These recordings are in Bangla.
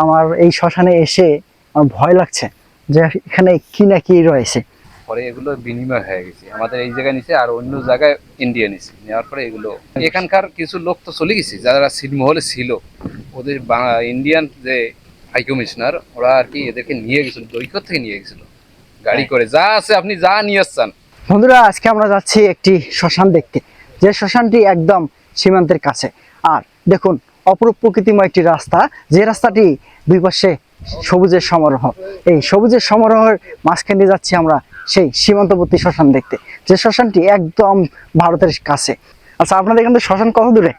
আমার এই শ্মশানে এসে আমার ভয় লাগছে যে এখানে কি না কি রয়েছে। পরে এগুলো বিনিময় হয়ে গেছে, আমাদের এই জায়গায় নিচে আর অন্য জায়গায় ইন্ডিয়া নিচে নেওয়ার পরে এগুলো এখানকার কিছু লোক তো চলে গেছে, যারা ছিটমহলে ছিল, ওদের ইন্ডিয়ান যে হাই কমিশনার ওরা আর কি এদেরকে নিয়ে গেছিল, দৈকত থেকে নিয়ে গেছিল গাড়ি করে, যা আছে আপনি যা নিয়ে আসছেন। বন্ধুরা, আজকে আমরা যাচ্ছি একটি শ্মশান দেখতে, যে শ্মশানটি একদম সীমান্তের কাছে। আর দেখুন, অপরূপ প্রকৃতিময় একটি রাস্তা, যে রাস্তাটি দুই পাশে সবুজের সমারোহ। এই সবুজের সমারোহের মাঝখানে যাচ্ছি আমরা সেই সীমান্তবর্তী শ্মশান দেখতে, যে শ্মশানটি একদম ভারতের কাছে। আচ্ছা, আপনাদের এখান থেকে শ্মশান কত দূরে?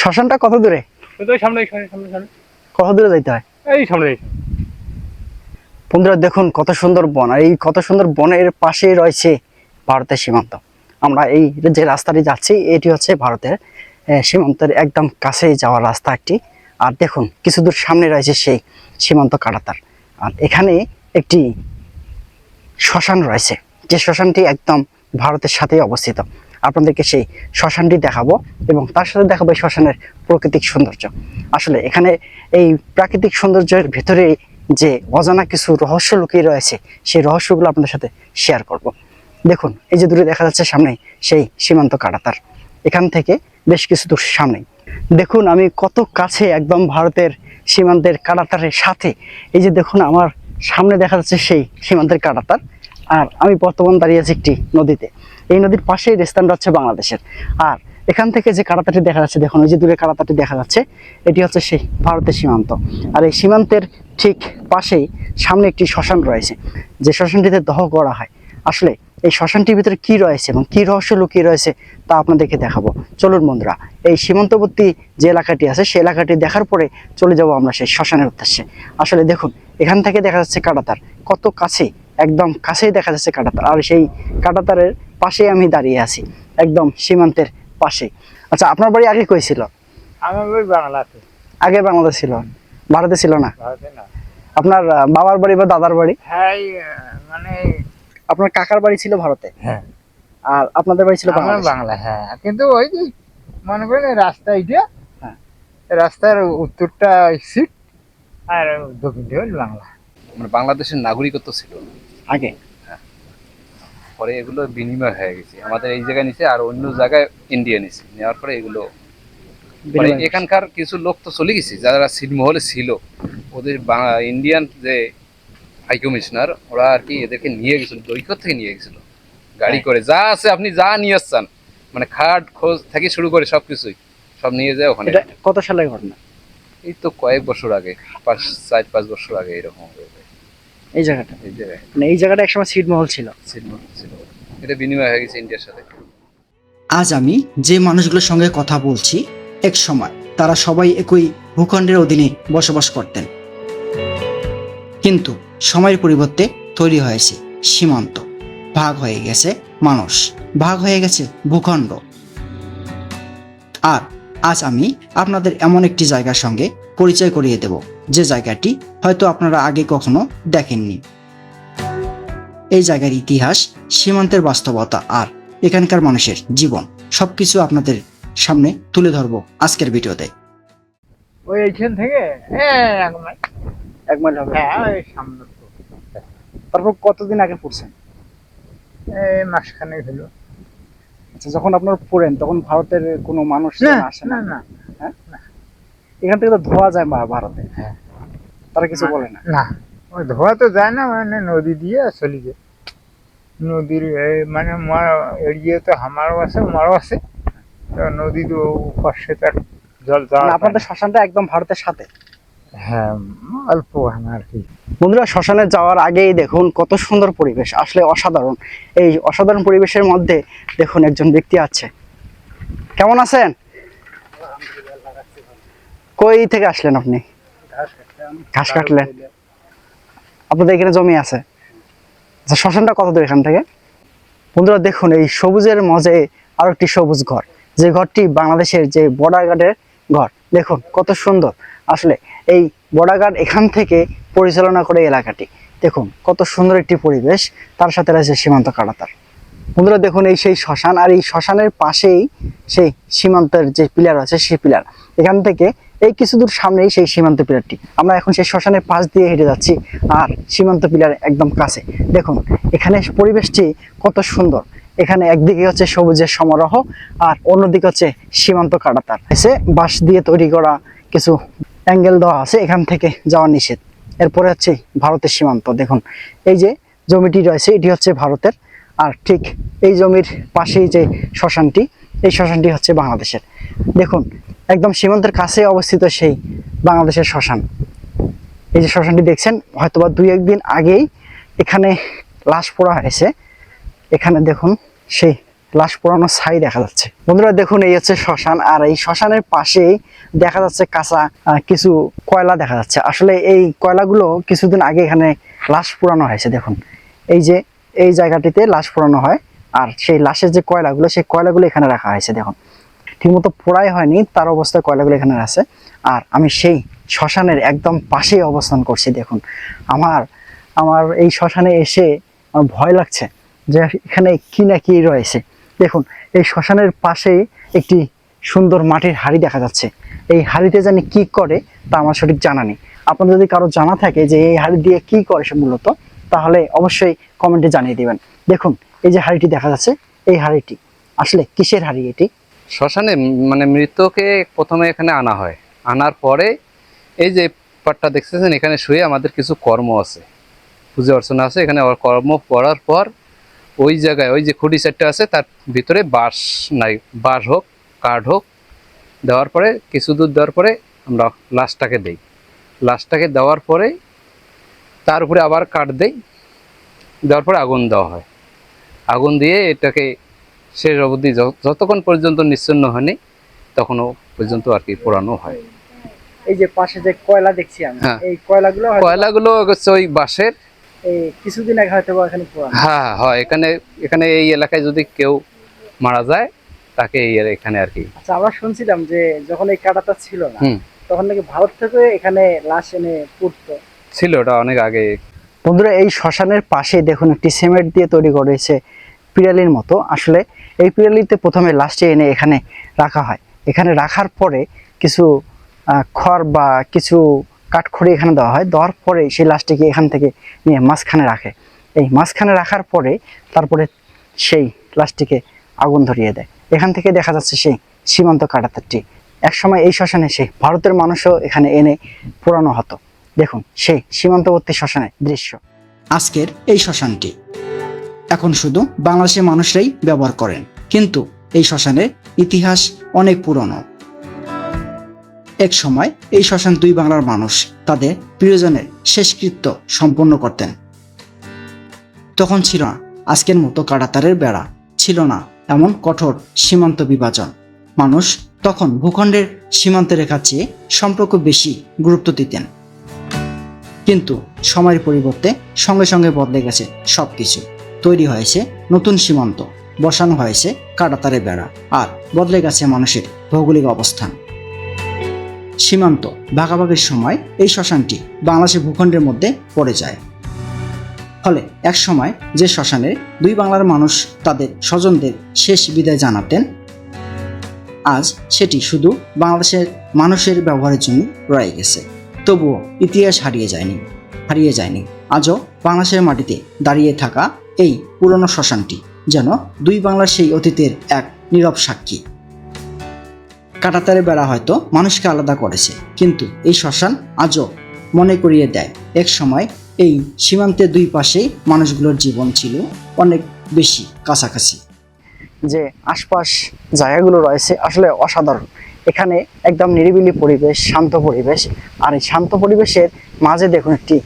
শ্মশানটা কত দূরে? কত দূরে যাইতে হয়? বন্ধুরা দেখুন, কত সুন্দর বন, আর এই কত সুন্দর বনের পাশে রয়েছে ভারতের সীমান্ত। আমরা এই যে রাস্তাটি যাচ্ছি, এটি হচ্ছে ভারতের সীমান্তের একদম কাছে যাওয়ার রাস্তা একটি। আর দেখুন, কিছু দূর সামনে রয়েছে সেই সীমান্ত কাঁটাতার। আর এখানে একটি শ্মশান রয়েছে, যে শ্মশানটি একদম ভারতের সাথেই অবস্থিত। আপনাদেরকে সেই শ্মশানটি দেখাবো এবং তার সাথে দেখাবো এই শ্মশানের প্রাকৃতিক সৌন্দর্য। আসলে এখানে এই প্রাকৃতিক সৌন্দর্যের ভেতরে যে অজানা কিছু রহস্য লুকিয়ে রয়েছে, সেই রহস্যগুলো আপনাদের সাথে শেয়ার করব। দেখুন, এই যে দূরে দেখা যাচ্ছে সামনে সেই সীমান্ত কাঁটাতার, এখান থেকে বেশ কিছু দূর সামনে। দেখুন আমি কত কাছে একদম ভারতের সীমান্তের কাঁটাতারের সাথে। এই যে দেখুন, আমার সামনে দেখা যাচ্ছে সেই সীমান্তের কাঁটাতার। আর আমি বর্তমান দাঁড়িয়ে আছি একটি নদীতে। এই নদীর পাশেই স্থানটা হচ্ছে বাংলাদেশের। আর এখান থেকে যে কাঁটাতারটি দেখা যাচ্ছে, দেখুন ওই যে দূরে কাঁটাতারটি দেখা যাচ্ছে, এটি হচ্ছে সেই ভারতের সীমান্ত। আর এই সীমান্তের ঠিক পাশেই সামনে একটি শ্মশান রয়েছে, যে শ্মশানটিতে দহ করা হয়। আসলে এই শ্মশানটির ভিতরে কি রয়েছে এবং কি রহস্য লুকিয়ে রয়েছে তা আপনাদেরকে দেখাবো। চলুন বন্ধুরা, এই সীমান্তবর্তী যে এলাকাটি আছে সেই এলাকাটি দেখার পরে চলে যাব আমরা সেই শ্মশানের উদ্দেশ্যে। আসলে দেখুন, এখান থেকে দেখা যাচ্ছে কাঁটাতার, কত কাছে, একদম কাছেই দেখা যাচ্ছে কাঁটাতার। আর সেই কাঁটাতারের পাশেই আমি দাঁড়িয়ে আছি, একদম সীমান্তের পাশে। আচ্ছা, আপনার বাড়ি আগে কই ছিল? আমার ওই বাংলাতে। আগে বাংলাদেশ ছিল, ভারতে ছিল না? ভারতে না। আপনার বাবার বাড়ি বা দাদার বাড়ি? হ্যাঁ, মানে আপনার কাকার বাড়ি ছিল ভারতে, হ্যাঁ, আর আপনাদের বাড়ি ছিল আমার বাংলাদেশে? বাংলা। হ্যাঁ, কিন্তু ওই যে মনে করেন এই রাস্তা এইটা, হ্যাঁ। রাস্তার উত্তরটা সিট আর দক্ষিণটা হল বাংলা। মানে বাংলাদেশের নাগরিকত্ব ছিল না আগে। পরে এগুলো বিনিময় হয়ে গেছে, আমাদের এই জায়গায় নিচে আর অন্য জায়গায় ইন্ডিয়া নিচে নেওয়ার পরে এগুলো পরে এখানকার কিছু লোক তো চলে গেছে, যারা ছিটমহলে ছিল, ওদের ইন্ডিয়ান যে হাই কমিশনার ওরা আর কি এদেরকে নিয়ে গেছিল, দৈকত থেকে নিয়ে গেছিল গাড়ি করে, যা আছে আপনি যা নিয়ে আসছেন, মানে খাট খোঁজ থেকে শুরু করে সবকিছুই সব নিয়ে যায় ওখানে। এটা কত সালের ঘটনা? এই তো কয়েক বছর আগে, 4-5 বছর আগে এরকম হবে। এই জায়গাটা, এই জায়গায় মানে এই জায়গাটা একসময় ছিটমহল ছিল। ছিটমহল ছিল, এটা বিনিময় হয়ে গেছে ইন্ডিয়ার সাথে। আজ আমি যে মানুষগুলোর সঙ্গে কথা বলছি, এক সময় তারা সবাই একই ভূখণ্ডের অধীনে বসবাস করতেন, কিন্তু সময়ের পরিবর্তে তৈরি হয়েছে সীমান্ত, ভাগ হয়ে গেছে মানুষ, ভাগ হয়ে গেছে ভূখণ্ড। আর আজ আমি আপনাদের এমন একটি জায়গার সঙ্গে পরিচয় করিয়ে দেব, যে জায়গাটি হয়তো আপনারা আগে কখনো দেখেননি। এই জায়গার ইতিহাস, সীমান্তের বাস্তবতা আর এখানকার মানুষের জীবন সবকিছু আপনাদের সামনে তুলে ধরবো আজকের ভিডিওতে। ওই এইখান থেকে 1 মাইল। 1 মাইল হবে? হ্যাঁ, ওই সামনে তো। তারপর কতদিন আগে পড়ছেন? এই মাসখানেক হলো। আচ্ছা, যখন আপনারা পড়েন তখন ভারতের কোনো মানুষ আসে না না? না হ্যাঁ, এখান থেকে তো ধোয়া যায় ভারতে, হ্যাঁ। তারা কিছু বলে না? না, ওই ধোয়া তো যায় না, মানে নদী দিয়ে চলে যায়। নদীর মানে এড়িয়ে তো আমারও আছে, আমারও আছে, তো নদী তো পাশে তার জল যাওয়া। আপনাদের শ্মশানটা একদম ভারতের সাথে? হ্যাঁ, অল্প আর কি। বন্ধুরা, শ্মশানে যাওয়ার আগেই দেখুন কত সুন্দর পরিবেশ, আসলে অসাধারণ। এই অসাধারণ পরিবেশের মধ্যে দেখুন একজন ব্যক্তি আছে। কেমন আছেন? কই থেকে আসলেন আপনি? ঘাস কাটলেন? আপনাদের এখানে জমি আছে? আচ্ছা, শ্মশানটা কত দূর এখান থেকে? বন্ধুরা দেখুন, এই সবুজের মাঝে আরো একটি সবুজ ঘর, যে ঘরটি বাংলাদেশের যে বর্ডার গার্ডের ঘর। দেখুন কত সুন্দর। আসলে এই বর্ডার গার্ড এখান থেকে পরিচালনা করে এলাকাটি। দেখুন কত সুন্দর একটি পরিবেশ, তার সাথে রয়েছে সীমান্ত কাঁটাতার। বন্ধুরা দেখুন এই সেই শ্মশান, আর এই শ্মশানের পাশেই সেই সীমান্তের যে পিলার আছে সেই পিলার। এখান থেকে এই কিছু দূর সামনেই সেই সীমান্ত পিলারটি। আমরা এখন সেই শ্মশানের পাশ দিয়ে হেঁটে যাচ্ছি আর সীমান্ত পিলার একদম কাছে। দেখুন এখানে পরিবেশটি কত সুন্দর। এখানে একদিকে হচ্ছে সবুজের সমারোহ আর অন্যদিকে হচ্ছে সীমান্ত কাঁটাতার এসে বাঁশ দিয়ে তৈরি করা কিছু অ্যাঙ্গেল দেওয়া আছে, এখান থেকে যাওয়া নিষেধ। এরপরে হচ্ছে ভারতের সীমান্ত। দেখুন এই যে জমিটি রয়েছে এটি হচ্ছে ভারতের, আর ঠিক এই জমির পাশেই যে শ্মশানটি, এই শ্মশানটি হচ্ছে বাংলাদেশের। দেখুন একদম সীমান্তের কাছে অবস্থিত সেই বাংলাদেশের শ্মশান। এই যে শ্মশানটি দেখছেন, হয়তোবা 2-1 দিন আগেই এখানে লাশ পোড়া হয়েছে। এখানে দেখুন সেই লাশ পোড়ানো ছাই দেখা যাচ্ছে। বন্ধুরা দেখুন এই হচ্ছে শ্মশান, আর এই শ্মশানের পাশেই দেখা যাচ্ছে কাঁচা কিছু কয়লা দেখা যাচ্ছে। আসলে এই কয়লাগুলো কিছুদিন আগে এখানে লাশ পোড়ানো হয়েছে। দেখুন এই যে এই জায়গাটিতে লাশ পোড়ানো হয়, আর সেই লাশের যে কয়লাগুলো সেই কয়লাগুলো এখানে রাখা হয়েছে। দেখুন ঠিকমতো পোড়াই হয়নি, তার অবস্থায় কয়লাগুলো এখানে আছে। আর আমি সেই শ্মশানের একদম পাশেই অবস্থান করছি। দেখুন আমার এই শ্মশানে এসে আমার ভয় লাগছে যে এখানে কি না কি রয়েছে। দেখুন এই শ্মশানের পাশেই একটি সুন্দর মাটির হাঁড়ি দেখা যাচ্ছে। এই হাঁড়িতে জানি কি করে তা আমার সঠিক জানা নেই। আপনার যদি কারো জানা থাকে যে এই হাঁড়ি দিয়ে কি করে সে মূলত, তাহলে অবশ্যই কমেন্টে জানিয়ে দিবেন। দেখুন এই যে হাঁড়িটি দেখা যাচ্ছে, এই হাঁড়িটি আসলে কিসের হাঁড়ি এটি? শ্মশানে মানে মৃতকে প্রথমে এখানে আনা হয়, আনার পরে এই যে পাটটা দেখতেছেন এখানে শুয়ে আমাদের কিছু কর্ম আছে, পূজা অর্চনা আছে। এখানে কর্ম করার পর ওই জায়গায় ওই যে খুঁটি চারটা আছে তার ভিতরে বাঁশ নাই, বাঁশ হোক কাঠ হোক দেওয়ার পরে কিছু দূর দেওয়ার পরে আমরা লাশটাকে দেই। লাশটাকে দেওয়ার পরে তার উপরে আবার কাঠ দেই, দেওয়ার পরে আগুন দেওয়া হয়। আগুন দিয়ে এটাকে শেষ অবধি যতক্ষণ পর্যন্ত নিশ্চিন্ন হয়নি তখনও পর্যন্ত আর কি পোড়ানো হয়। এই যে পাশে যে কয়লা দেখছি আমি, হ্যাঁ। এই কয়লাগুলো কয়লাগুলো হচ্ছে ওই বাঁশের। এই কিছুদিন আগে হয়তো এখানে পোড়ানো। হ্যাঁ হয়, এখানে এখানে এই এলাকায় যদি কেউ মারা যায় তাকে এখানে আর কি। আচ্ছা আমরা শুনছিলাম যে যখন এই কাঁটাটা ছিল না, হুম তখন নাকি ভারত থেকে এখানে লাশ এনে পুড়তো। ছিল, ওটা অনেক আগে। বন্ধুরা এই শ্মশানের পাশে দেখুন একটি সিমেন্ট দিয়ে তৈরি করেছে পিরালির মতো। আসলে এই পিরালিতে প্রথমে লাশটি এনে এখানে রাখা হয়। এখানে রাখার পরে কিছু খড় বা কিছু কাঠখড়ি এখানে দেওয়া হয়, দেওয়ার পরে সেই লাশটিকে এখান থেকে নিয়ে মাঝখানে রাখে। এই মাঝখানে রাখার পরে তারপরে সেই লাশটিকে আগুন ধরিয়ে দেয়। এখান থেকে দেখা যাচ্ছে সেই সীমান্ত কাঁটাতারটি। একসময় এই শ্মশানে সেই ভারতের মানুষও এখানে এনে পোড়ানো হতো। দেখুন সেই সীমান্তবর্তী শ্মশানের দৃশ্য। আজকের এই শ্মশানটি এখন শুধু বাংলাদেশের মানুষরাই ব্যবহার করেন, কিন্তু এই শ্মশানের ইতিহাস অনেক পুরনো। এক সময় এই শ্মশান 2 বাংলার মানুষ তাদের প্রিয়জনের শেষকৃত্য সম্পন্ন করতেন। তখন ছিল না আজকের মতো কাঁটাতারের বেড়া, ছিল না এমন কঠোর সীমান্ত বিভাজন। মানুষ তখন ভূখণ্ডের সীমান্ত রেখার চেয়ে সম্পর্ক বেশি গুরুত্ব দিতেন। কিন্তু সময়ের পরিবর্তে সঙ্গে সঙ্গে বদলে গেছে সবকিছু। তৈরি হয়েছে নতুন সীমান্ত, বসানো হয়েছে কাঁটাতারের বেড়া, আর বদলে গেছে মানুষের ভৌগোলিক অবস্থান। সীমান্ত ভাগাভাগির সময় এই শ্মশানটি বাংলাদেশের ভূখণ্ডের মধ্যে পড়ে যায়। ফলে এক সময় যে শ্মশানে 2 বাংলার মানুষ তাদের স্বজনদের শেষ বিদায় জানাতেন, আজ সেটি শুধু বাংলাদেশের মানুষের ব্যবহারের জন্য রয়ে গেছে। তবুও ইতিহাস হারিয়ে যায়নি। আজও বাংলাদেশের মাটিতে দাঁড়িয়ে থাকা এই পুরনো শ্মশানটি যেন 2 বাংলার সেই অতীতের এক নীরব সাক্ষী। কাঁটাতারের বেড়া হয়তো মানুষকে আলাদা করেছে, কিন্তু এই শ্মশান আজও মনে করিয়ে দেয় এক সময় এই সীমান্তের 2 পাশেই মানুষগুলোর জীবন ছিল অনেক বেশি কাছাকাছি। যে আশপাশ জায়গাগুলো রয়েছে আসলে অসাধারণ। এখানে একদম নিরিবিলি পরিবেশ, শান্ত পরিবেশ। আর এই শান্ত পরিবেশের মাঝে দেখুন একটি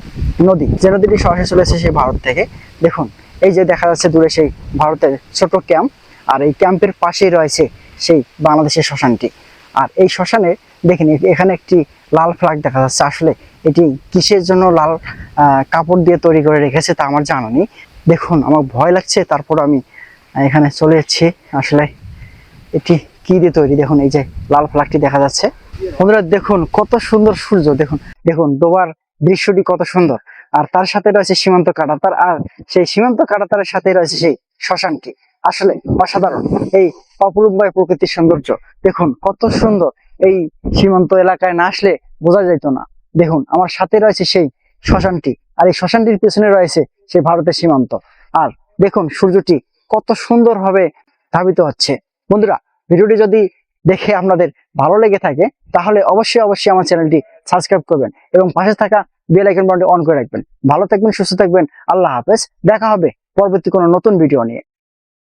নদী, যে নদীটি সরাসরি চলেছে সেই ভারত থেকে। দেখুন এই যে দেখা যাচ্ছে দূরে সেই ভারতের ছোট ক্যাম্প, আর এই ক্যাম্পের পাশেই রয়েছে সেই বাংলাদেশের শ্মশানটি। আর এই শ্মশানে দেখেন এখানে একটি লাল ফ্ল্যাগ দেখা যাচ্ছে। আসলে এটি কিসের জন্য লাল কাপড় দিয়ে তৈরি করে রেখেছে তা আমার জানা নেই। দেখুন আমার ভয় লাগছে, তারপর আমি এখানে চলে যাচ্ছি। আসলে এটি কি দিয়ে তৈরি, দেখুন এই যে লাল ফ্ল্যাগটি দেখা যাচ্ছে। বন্ধুরা দেখুন কত সুন্দর সূর্য, দেখুন ডোবার দৃশ্যটি কত সুন্দর। আর তার সাথে রয়েছে সীমান্ত কাঁটাতার, আর সেই সীমান্ত কাঁটাতারের সাথে রয়েছে সেই শ্মশানটি। আসলে অসাধারণ। এই অপরূপময় প্রকৃতির সৌন্দর্য দেখুন কত সুন্দর। এই সীমান্ত এলাকায় না আসলে বোঝা যেত না। দেখুন আমার সাথে রয়েছে সেই শ্মশানটি, আর এই শ্মশানটির পেছনে রয়েছে সেই ভারতের সীমান্ত। আর দেখুন সূর্যটি কত সুন্দরভাবে ধাবিত হচ্ছে। বন্ধুরা, ভিডিওটি যদি দেখে আপনাদের ভালো লেগে থাকে তাহলে অবশ্যই অবশ্যই আমার চ্যানেলটি সাবস্ক্রাইব করবেন এবং পাশে থাকা বেল আইকন বাটনটি অন করে রাখবেন। ভালো থাকবেন, সুস্থ থাকবেন। আল্লাহ হাফেজ। দেখা হবে পরবর্তী কোনো নতুন ভিডিও নিয়ে।